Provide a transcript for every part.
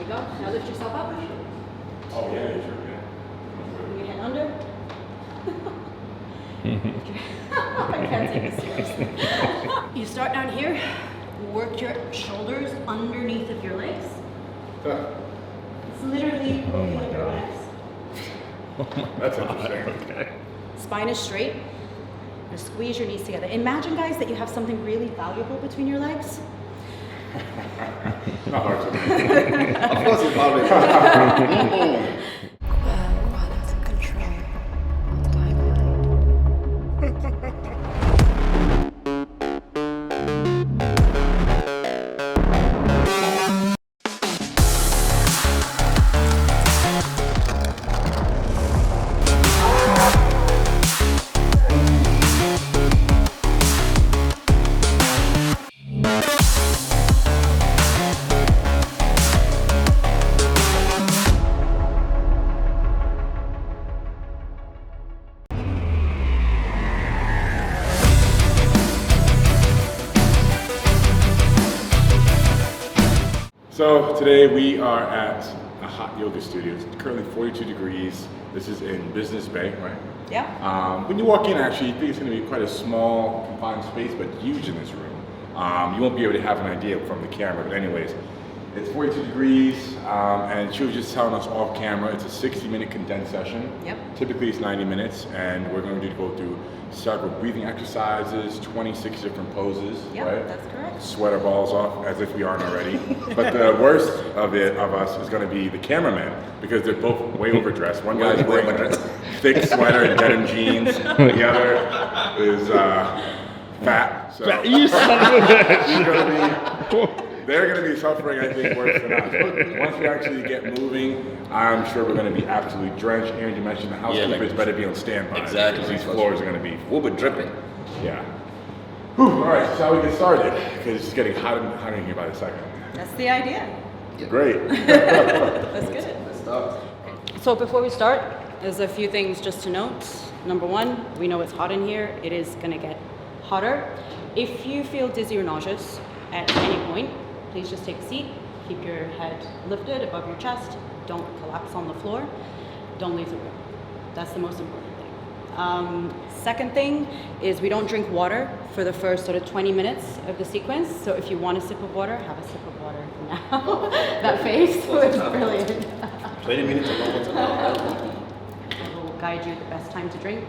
you go. Now lift yourself up. Oh, yeah, sure, Bring your head under. I can't take it seriously. You start down here, work your shoulders underneath of your legs. It's literally looking at your legs. That's interesting. Okay. Spine is straight. Now squeeze your knees together. Imagine, guys, that you have something really valuable between your legs. Not hard to do. Of course it's probably. So today we are at a hot yoga studio. It's currently 42 degrees. This is in Business Bay, right? Yeah. When you walk in, actually, you think it's going to be quite a small, confined space, but huge in this room. You won't be able to have an idea from the camera, but anyways, it's 42 degrees, and she was just telling us off camera, it's a 60-minute condensed session. Yep. Typically it's 90 minutes, and we're going to go through several breathing exercises, 26 different poses, Yep, right? that's correct. Sweat our balls off, as if we aren't already. But the worst of us is going to be the cameraman, because they're both way overdressed. One guy's wearing a thick sweater and denim jeans. The other is fat. So You son of a bitch. they're going to be suffering, I think, worse than us. But once we actually get moving, I'm sure we're going to be absolutely drenched. Aaron, you mentioned the housekeepers better be on standby. Exactly. Because these floors are going to be, We'll be dripping. yeah. Whew, all right, shall we get started? Because it's getting hotter and hotter in here by the second. That's the idea. Great. That's good. Let's start. So before we start, there's a few things just to note. Number one, we know it's hot in here. It is going to get hotter. If you feel dizzy or nauseous at any point, please just take a seat. Keep your head lifted above your chest. Don't collapse on the floor. Don't leave the room. That's the most important thing. Second thing is we don't drink water for the first sort of 20 minutes of the sequence. So if you want a sip of water, have a sip of water now. That face was brilliant. 20 minutes or longer. I will guide you the best time to drink.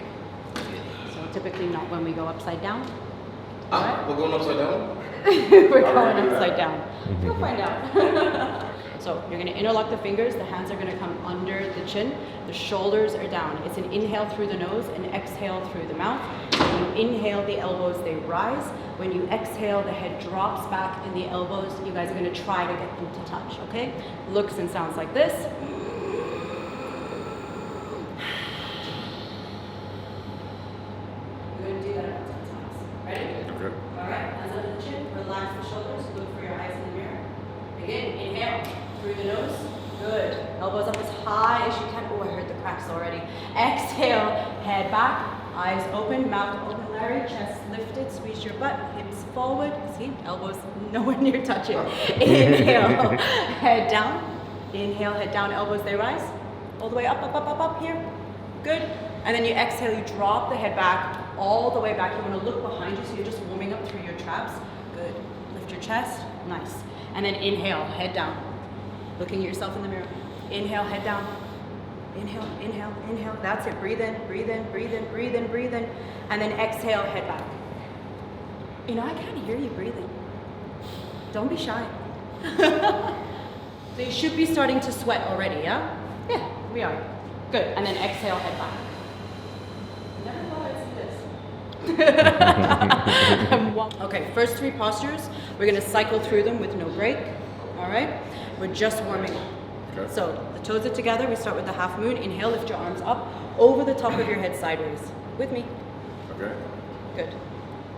So typically not when we go upside down. We're going upside down? We're going upside down. We'll find out. So you're going to interlock the fingers. The hands are going to come under the chin. The shoulders are down. It's an inhale through the nose and exhale through the mouth. When you inhale, the elbows, they rise. When you exhale, the head drops back and the elbows, you guys are going to try to get them to touch, okay? Looks and sounds like this. We're going to do that about 10 times. Ready? Okay. All right, hands under the chin, relax the shoulders, look for your eyes in the mirror. Again, inhale through the nose. Good. Elbows up as high as you can. Oh, I heard the cracks already. Exhale, head back, eyes open, mouth open, Larry, chest lifted, squeeze your butt, hips forward. See, elbows nowhere near touching. Inhale, head down. Inhale, head down, elbows, they rise. All the way up, up, up, up, up here. Good. And then you exhale, you drop the head back, all the way back. You want to look behind you, so you're just warming up through your traps. Good. Lift your chest. Nice. And then inhale, head down. Looking at yourself in the mirror. Inhale, head down. Inhale, inhale, inhale. That's it. Breathe in, breathe in, breathe in, breathe in, breathe in. And then exhale, head back. You know, I can't hear you breathing. Don't be shy. So you should be starting to sweat already, yeah? Yeah, we are. Good. And then exhale, head back. Never thought I'd see this. Okay, first three postures, we're going to cycle through them with no break. All right? We're just warming up. Okay. So the toes are together. We start with the half moon. Inhale, lift your arms up over the top of your head sideways. With me. Okay. Good.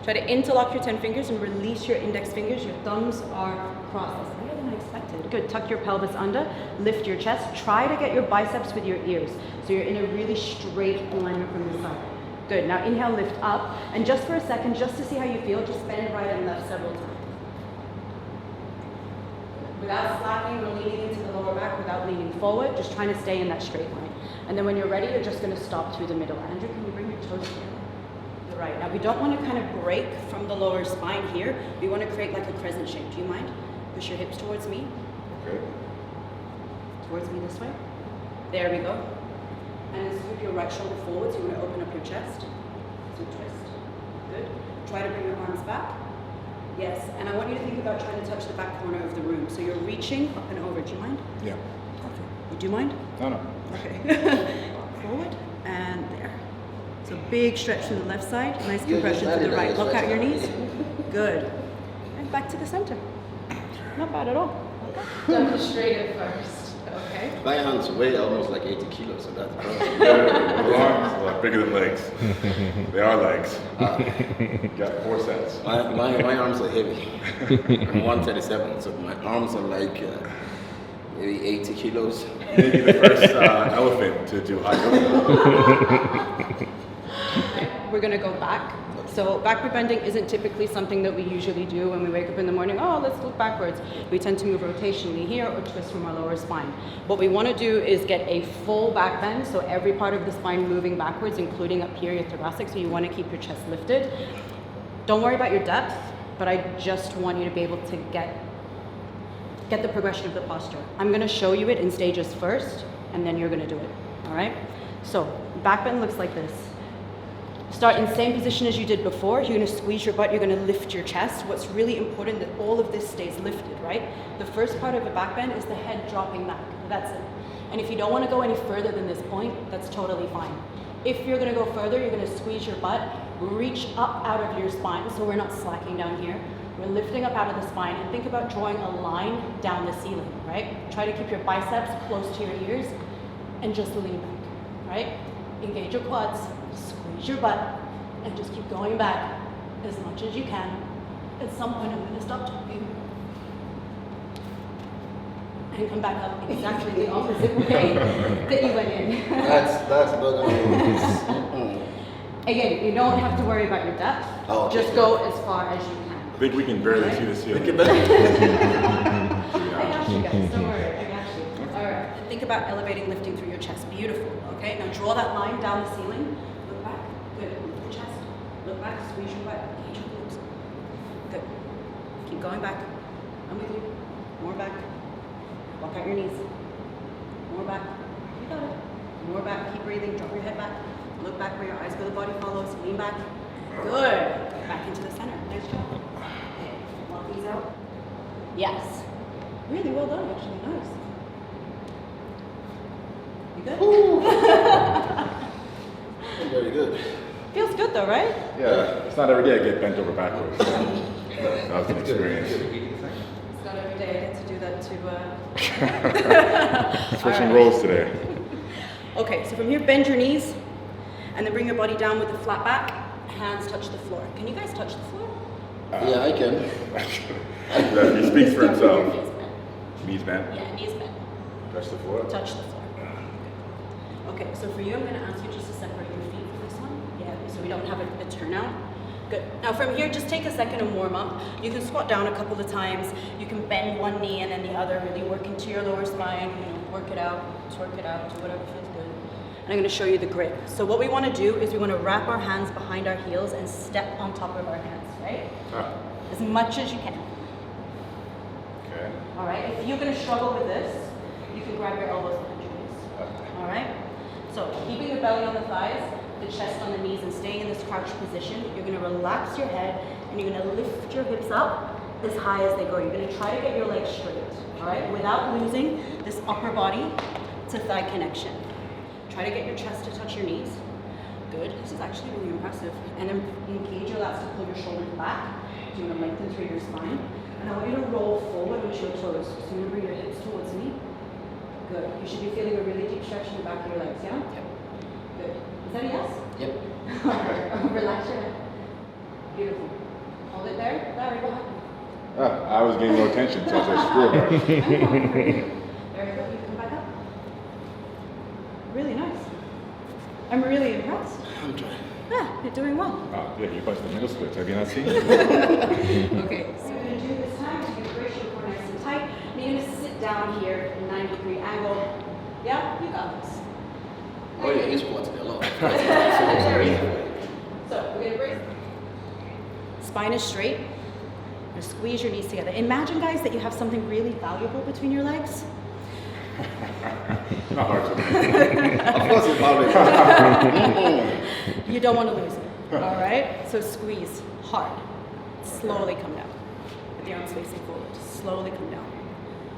Try to interlock your 10 fingers and release your index fingers. Your thumbs are crossed. That's better than I expected. Good. Tuck your pelvis under. Lift your chest. Try to get your biceps with your ears. So you're in a really straight alignment from the side. Good. Now inhale, lift up. And just for a second, just to see how you feel, just bend right and left several times. Without slacking or leaning into the lower without leaning forward, just trying to stay in that straight line. And then when you're ready, you're just going to stop through the middle. Andrew, can you bring your toes together? Right, now we don't want to kind of break from the lower spine here. We want to create like a crescent shape. Do you mind? Push your hips towards me. Okay. Towards me this way. There we go. And then scoop your right shoulder forwards. You want to open up your chest. So twist. Good. Try to bring your arms back. Yes, and I want you to think about trying to touch the back corner of the room. So you're reaching up and over. Do you mind? Yeah. Okay. You do mind? No, no. Okay. Forward and there. So big stretch from the left side, nice compression to the right. Look out your knees. Good. And back to the center. Not bad at all. Demonstrate it first. Okay. My hands weigh almost like 80 kilos, so that's probably. The arms are a lot bigger than legs. They are legs. Got 4 sets. My arms are heavy. I'm 137, so my arms are like maybe 80 kilos. Maybe the first elephant to do high yoga. We're going to go back. So backward bending isn't typically something that we usually do when we wake up in the morning. Oh, let's look backwards. We tend to move rotationally here or twist from our lower spine. What we want to do is get a full back bend, so every part of the spine moving backwards, including up here, your thoracic, so you want to keep your chest lifted. Don't worry about your depth, but I just want you to be able to get the progression of the posture. I'm going to show you it in stages first, and then you're going to do it, all right? So back bend looks like this. Start in the same position as you did before. You're going to squeeze your butt, you're going to lift your chest. What's really important that all of this stays lifted, right? The first part of a back bend is the head dropping back. That's it. And if you don't want to go any further than this point, that's totally fine. If you're going to go further, you're going to squeeze your butt, reach up out of your spine, so we're not slacking down here. We're lifting up out of the spine, and think about drawing a line down the ceiling, right? Try to keep your biceps close to your ears and just lean back, right? Engage your quads, squeeze your butt, and just keep going back as much as you can. At some point, I'm going to stop talking and come back up exactly the opposite way that you went in. That's better. Again, you don't have to worry about your depth. Oh, okay. Just go as far as you can. I think we can barely see the ceiling. I got you guys, don't worry, I got you. All right, think about elevating, lifting through your chest. Beautiful, okay? Now draw that line down the ceiling. Look back, good, lift your chest. Look back, squeeze your butt, engage your glutes. Good, keep going back. I'm with you, more back. Walk out your knees. More back, you got it. More back, keep breathing, drop your head back. Look back where your eyes go, the body follows, lean back. Good, back into the center, nice job. Walk these out. Yes. Really well done, actually, nice. You good? Very good. Feels good though, right? Yeah, it's not every day I get bent over backwards. That was an experience. It's not every day I get to do that to Switching roles today. Okay, so from here, bend your knees, and then bring your body down with a flat back. Hands touch the floor. Can you guys touch the floor? Yeah, I can. He speaks for himself. Knees bent. Knees bent. Yeah, knees bent. Touch the floor. Touch the floor. Okay, so for you, I'm going to ask you just to separate your feet for this one. Yeah, so we don't have a turnout. Good. Now from here, just take a second and warm up. You can squat down a couple of times. You can bend one knee and then the other, really work into your lower spine. You know, work it out, twerk it out, do whatever feels good. And I'm going to show you the grip. So what we want to do is we want to wrap our hands behind our heels and step on top of our hands, right? As much as you can. Okay. All right, if you're going to struggle with this, you can grab your elbows behind your waist. All right? So keeping the belly on the thighs, the chest on the knees, and staying in this crouch position, you're going to relax your head and you're going to lift your hips up as high as they go. You're going to try to get your legs straight, all right? Without losing this upper body to thigh connection. Try to get your chest to touch your knees. Good. This is actually really impressive. And then engage your lats to pull your shoulders back. So you're going to lengthen through your spine. And I want you to roll forward with your toes. So you're going to bring your hips towards me. Good. You should be feeling a really deep stretch in the back of your legs, yeah? Yep. Good. Is that a yes? Yep. Relax your head. Beautiful. Hold it there. Larry, go ahead. I was getting no attention, so I was like, screw it. Very good. You come back up. Really nice. I'm really impressed. I'm trying. Yeah, you're doing well. Yeah, you punched the middle splits. Have you not seen it? Okay, so what we're going to do this time is you're going to brace your core nice and tight. And you're going to sit down here, 90-degree angle. Yeah, you got this. Oh, yeah, you squat today a lot. So we're gonna brace. Spine is straight. You're gonna squeeze your knees together. Imagine, guys, that you have something really valuable between your legs. Not hard to do. Of course it's probably. You don't want to lose it. All right? So squeeze hard. Slowly come down. With the arms facing forward. Slowly come down.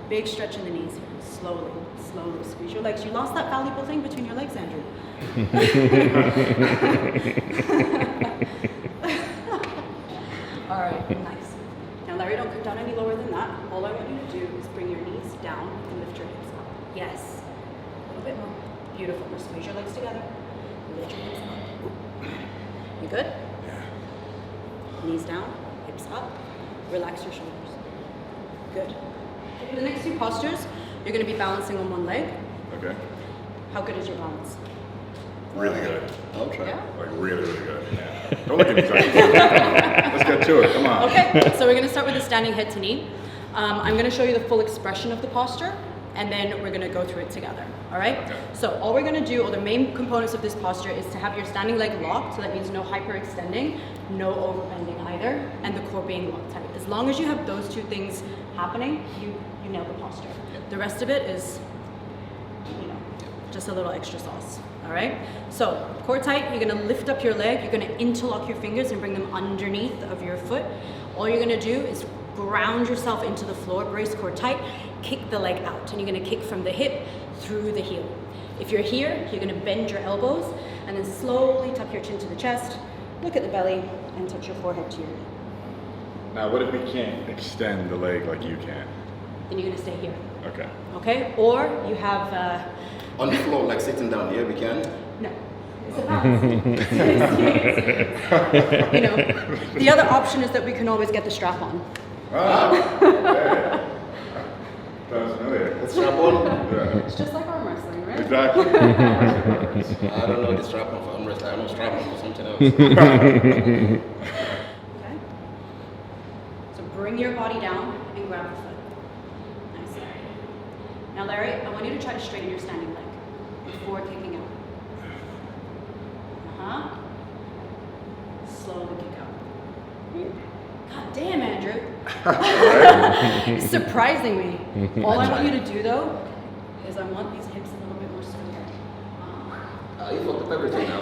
Big stretch in the knees here. Slowly, slowly squeeze your legs. You lost that valuable thing between your legs, Andrew. All right, nice. Now, Larry, don't come down any lower than that. All I want you to do is bring your knees down and lift your hips up. Yes. A little bit more. Beautiful. Now squeeze your legs together. Lift your hips up. You good? Yeah. Knees down, hips up. Relax your shoulders. Good. For the next two postures, you're going to be balancing on one leg. Okay. How good is your balance? Really good. I'll try. Yeah? Like really, really good. Yeah. Don't look at me. Let's get to it. Come on. Okay, so we're going to start with the standing head to knee. I'm going to show you the full expression of the posture, and then we're going to go through it together. All right? Okay. So all we're going to do, or the main components of this posture, is to have your standing leg locked. So that means no hyperextending, no overbending either, and the core being locked tight. As long as you have those two things happening, you nail the posture. The rest of it is, just a little extra sauce. All right? So core tight, you're going to lift up your leg. You're going to interlock your fingers and bring them underneath of your foot. All you're going to do is ground yourself into the floor, brace core tight, kick the leg out, and you're going to kick from the hip through the heel. If you're here, you're going to bend your elbows and then slowly tuck your chin to the chest, look at the belly, and touch your forehead to your knee. Now, what if we can't extend the leg like you can? Then you're going to stay here. Okay. Okay? Or you have On the floor, like sitting down here, we can. no. It's a balance. The other option is that we can always get the strap on. Ah, yeah. Sounds familiar. Let's strap on. Yeah. It's just like arm wrestling, right? Exactly. I don't know the strap on for armrest. I know strap on for something else. Okay. So bring your body down and grab the foot. Nice. Now, Larry, I want you to try to straighten your standing leg before kicking out. Slowly kick out. God damn, Andrew. It's surprising me. All I want you to do, though, is I want these hips a little bit more square. You fucked up everything now.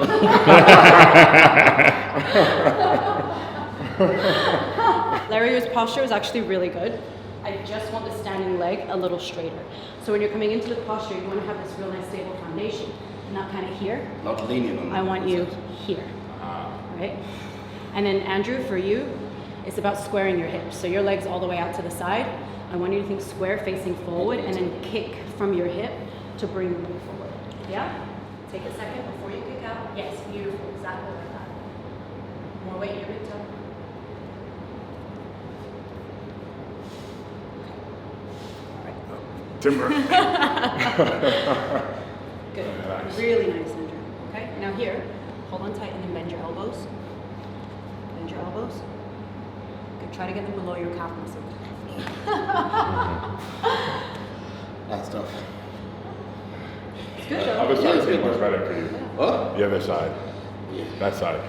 Larry's posture is actually really good. I just want the standing leg a little straighter. So when you're coming into the posture, you want to have this real nice stable foundation. Not kind of here. Not leaning on. I want you here. Right? And then Andrew, for you, it's about squaring your hips. So your legs all the way out to the side. I want you to think square facing forward and then kick from your hip to bring your leg forward. Yeah? Take a second before you kick out. Yes, beautiful. Exactly like that. More weight in your big toe. Timber. Good. Nice. Really nice, Andrew. Okay, now here, hold on tight and then bend your elbows. Bend your elbows. Good. Try to get them below your calf muscle. That's tough. It's good The though. other side is much better for you. What? The other side. Yeah. That side.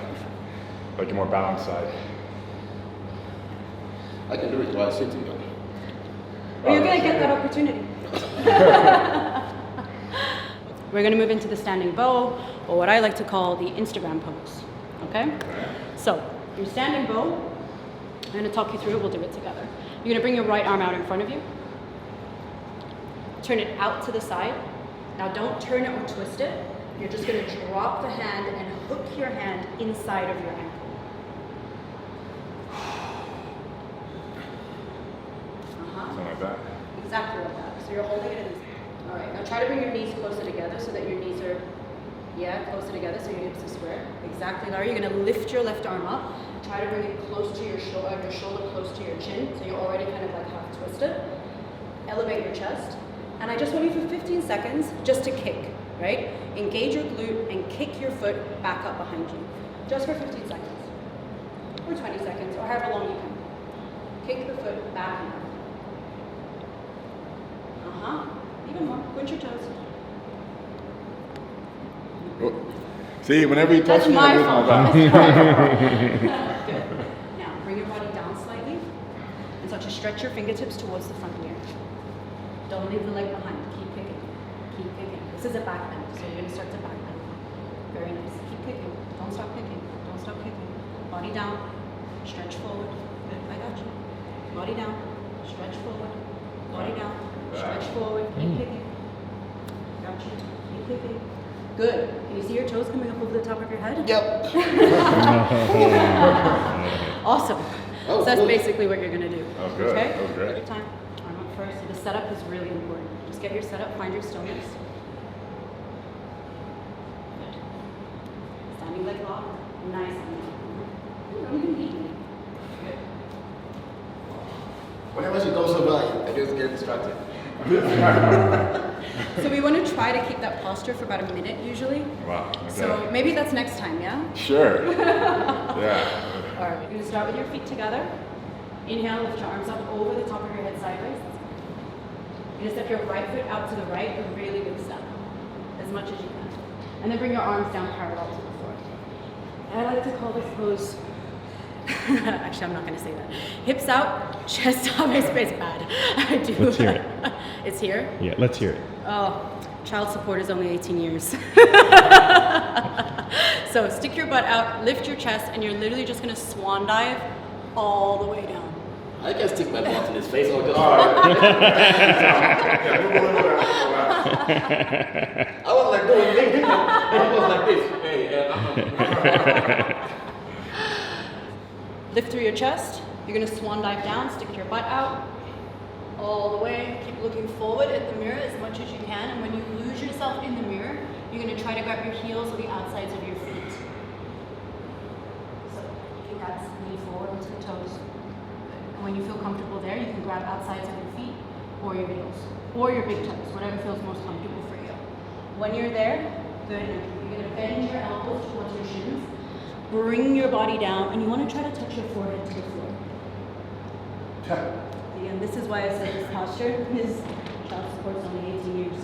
Like a more balanced side. I can do it while sitting though. Well, you're gonna get that opportunity. We're gonna move into the standing bow, or what I like to call the Instagram pose. Okay? So, your standing bow, I'm gonna talk you through it, we'll do it together. You're gonna bring your right arm out in front of you. Turn it out to the side. Now don't turn it or twist it. You're just gonna drop the hand and hook your hand inside of your ankle. Something like that. Exactly like that. So you're holding it in this. All right, now try to bring your knees closer together so that your knees are, closer together so your hips are square. Exactly, Larry. You're gonna lift your left arm up. Try to bring it close to your shoulder close to your chin. So you're already kind of like half twisted. Elevate your chest. And I just want you for 15 seconds just to kick, right? Engage your glute and kick your foot back up behind you. Just for 15 seconds. Or 20 seconds, or however long you can. Kick the foot back and up. Even more. Point your toes. Oh. See, whenever you touch That's me, I my lose my fault. balance. Good. Now, bring your body down slightly and start to stretch your fingertips towards the front mirror. Don't leave the leg behind. Keep kicking. Keep kicking. This is a back bend, so you're going to start to back bend. Very nice. Keep kicking. Don't stop kicking. Don't stop kicking. Body down. Stretch forward. Good. I got you. Body down. Stretch forward. Body down. Stretch forward. Keep kicking. Got you. Keep kicking. Good. Can you see your toes coming up over the top of your head? Yep. Awesome. So that's basically what you're going to do. Oh, good. Okay? That was great. Take your time. Arm up first. So the setup is really important. Just get your setup. Find your stillness. Good. Standing leg lock. Nice. Don't even beat me. Good. Whenever she goes so blind, I just get distracted. So we want to try to keep that posture for about a minute usually. Wow. Okay. So maybe that's next time, yeah? Sure. Yeah. All right, you're going to start with your feet together. Inhale, lift your arms up over the top of your head sideways. You're going to step your right foot out to the right, a really big step, as much as you can. And then bring your arms down parallel to the floor. I like to call this pose, actually I'm not going to say that. Hips out, chest up, my space bad. I do. Let's hear it. It's here? Yeah, let's hear it. Oh, child support is only 18 years. So stick your butt out, lift your chest, and you're literally just going to swan dive all the way down. I can stick my butt in his face or just. I was like doing things. I was like this. Hey, Lift through your chest. You're going to swan dive down, stick your butt out all the way. Keep looking forward at the mirror as much as you can. And when you lose yourself in the mirror, you're going to try to grab your heels or the outsides of your feet. So you can grab knee forward onto the toes. And when you feel comfortable there, you can grab outsides of your feet or your heels or your big toes, whatever feels most comfortable for you. When you're there, good. You're going to bend your elbows towards your shins. Bring your body down, and you want to try to touch your forehead to the floor. Again, this is why I said this posture is child support is only 18 years.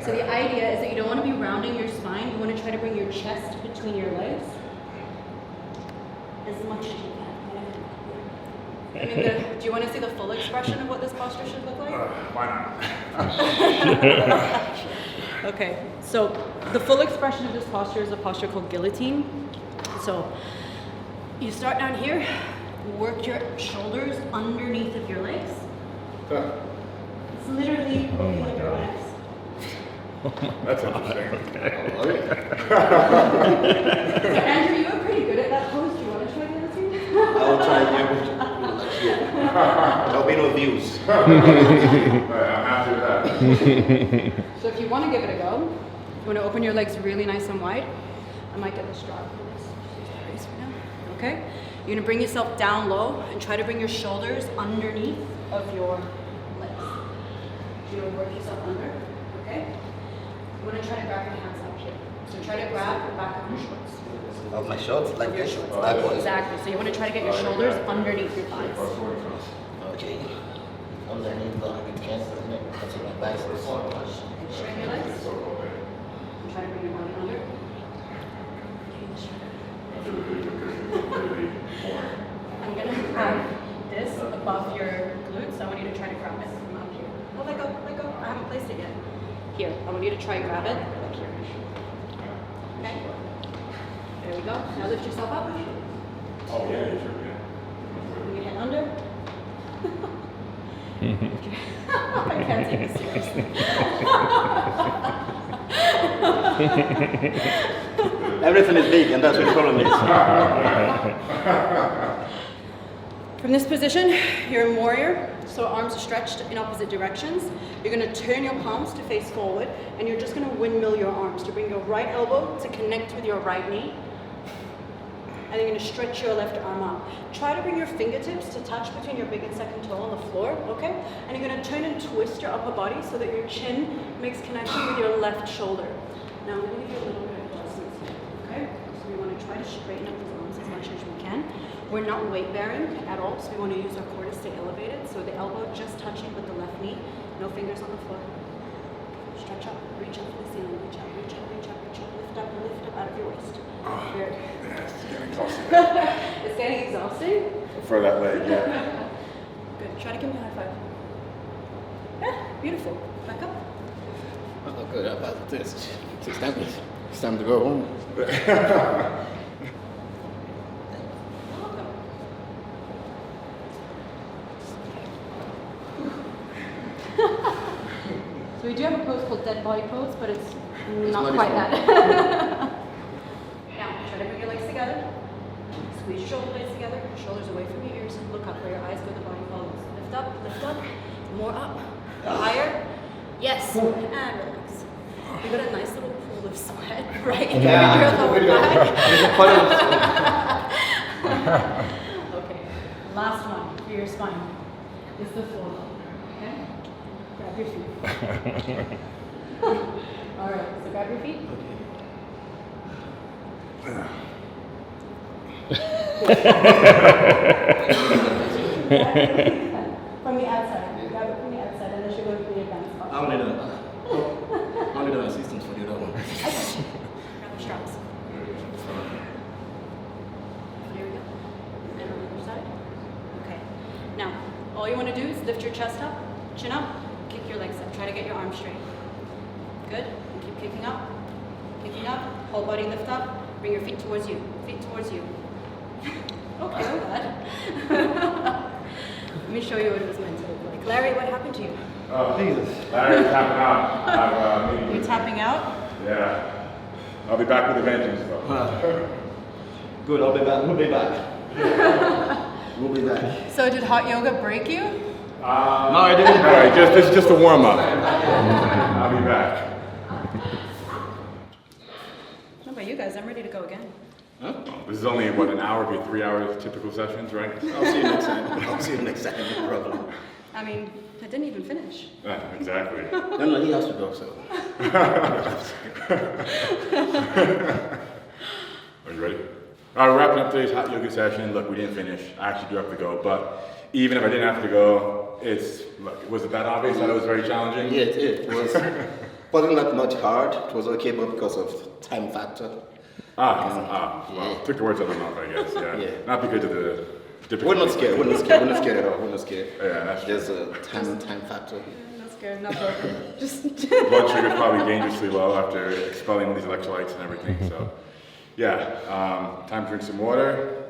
So the idea is that you don't want to be rounding your spine. You want to try to bring your chest between your legs as much as you can. I mean, do you want to see the full expression of what this posture should look like? Why not? Okay, so the full expression of this posture is a posture called guillotine. So you start down here, work your shoulders underneath of your legs. It's literally Oh my God. That's interesting. So Andrew, you were pretty good at that pose. Do you want to try guillotine? I will try again. There'll be no views. I'm happy with that. So if you want to give it a go, you want to open your legs really nice and wide. I might get a straw for this. Brace for now. Okay? You're going to bring yourself down low and try to bring your shoulders underneath of your legs. You're going to work yourself under. Okay? You want to try to grab your hands up here. So try to grab the back of your shorts. Of my shorts, like Your this. shorts. Backwards. Exactly. So you want to try to get your shoulders underneath your thighs. Okay. Underneath the cancel. That's my biceps. Straighten your legs. And try to bring your body under. I'm going to have this above your glutes. I want you to try to grab it from up here. Oh, let go, let go. I haven't placed it yet. Here, I want you to try and grab it. Up here. Okay. There we go. Now lift yourself up. Oh, yeah, you sure can. Bring your hand under. I can't take this seriously. Everything is big, and that's what the problem is. From this position, you're a warrior, so arms are stretched in opposite directions. You're going to turn your palms to face forward, and you're just going to windmill your arms to bring your right elbow to connect with your right knee. And you're going to stretch your left arm out. Try to bring your fingertips to touch between your big and second toe on the floor, okay? And you're going to turn and twist your upper body so that your chin makes connection with your left shoulder. Now I'm going to give you a little bit of adjustments here, okay? So we want to try to straighten up those arms as much as we can. We're not weight bearing at all, so we want to use our core to stay elevated. So the elbow just touching with the left knee, no fingers on the floor. Stretch up, reach up to the ceiling, reach up, reach up, reach up, reach up, lift up out of your waist. Good. Yeah, it's getting exhausting. It's getting exhausting? For that leg, yeah. Good. Try to give me a high five. Yeah, beautiful. Back up. Oh, good. How about this? It's time to go home. So we do have a pose called dead body pose, but it's not not quite as that. Now, try to bring your legs together. Squeeze your shoulder blades together, shoulders away from your ears. Look up where your eyes go, the body follows. Lift up, more up, higher. Yes, and relax. You got a nice little pool of sweat right in your lower back. Okay, last one for your spine is the floor. Okay, grab your feet. All right, so grab your feet. From the outside, grab it from the outside, and then she'll go to the advanced part. I only done assistance for the other one. Okay. Grab the straps. Here we go. And on the other side. Okay. Now, all you want to do is lift your chest up, chin up, kick your legs up. Try to get your arms straight. Good. And keep kicking up. Kicking up. Whole body lift up. Bring your feet towards you. Feet towards you. Okay, oh God. Let me show you what it was meant to look like. Larry, what happened to you? Oh, Jesus. Larry's tapping out. You're tapping out? Yeah. I'll be back with a vengeance, though. Good, I'll be back. We'll be back. We'll be back. So did hot yoga break you? No, I didn't. All right, this is just a warm-up. I'll be back. How about you guys? I'm ready to go again. Huh? This is only, what, an hour, be 3 hours typical sessions, right? I'll see you next time. I'll see you next time. No problem. I mean, I didn't even finish. Yeah, exactly. No, he has to go, so. Are you ready? All right, we're wrapping up today's hot yoga session. Look, we didn't finish. I actually do have to go, but even if I didn't have to go, was it that obvious that it was very challenging? Yeah, it wasn't that much hard. It was okay, but because of time factor. Well, took the words out of my mouth, I guess, yeah. Not because of the We're not scared. We're not scared at all. We're not scared. Yeah, that's true. There's a time factor. Not scared, not broken. Just Blood sugar's probably dangerously low after expelling all these electrolytes and everything, so. Yeah, time to drink some water.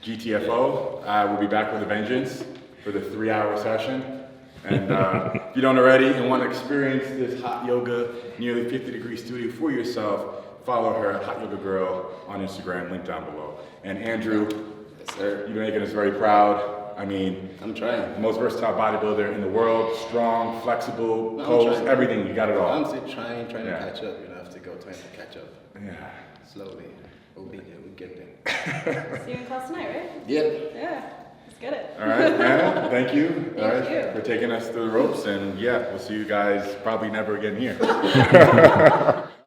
GTFO, we'll be back with a vengeance for the 3-hour session. And if you don't already and want to experience this hot yoga, nearly 50-degree studio for yourself, follow her, Hot Yoga Girl, on Instagram, link down below. And Andrew, Yes, sir. you're making us very proud. I mean, I'm trying. the most versatile bodybuilder in the world, strong, flexible, No, I'm pose, trying. everything, you got it all. I'm still trying Yeah. to catch up. You know, I have to go time to catch up. Yeah. Slowly. We'll be there. We'll get there. see you in class tonight, right? Yeah. Yeah, let's get it. All right, Anna, thank you. Thank all right, you. for taking us through the ropes. And yeah, we'll see you guys probably never again here.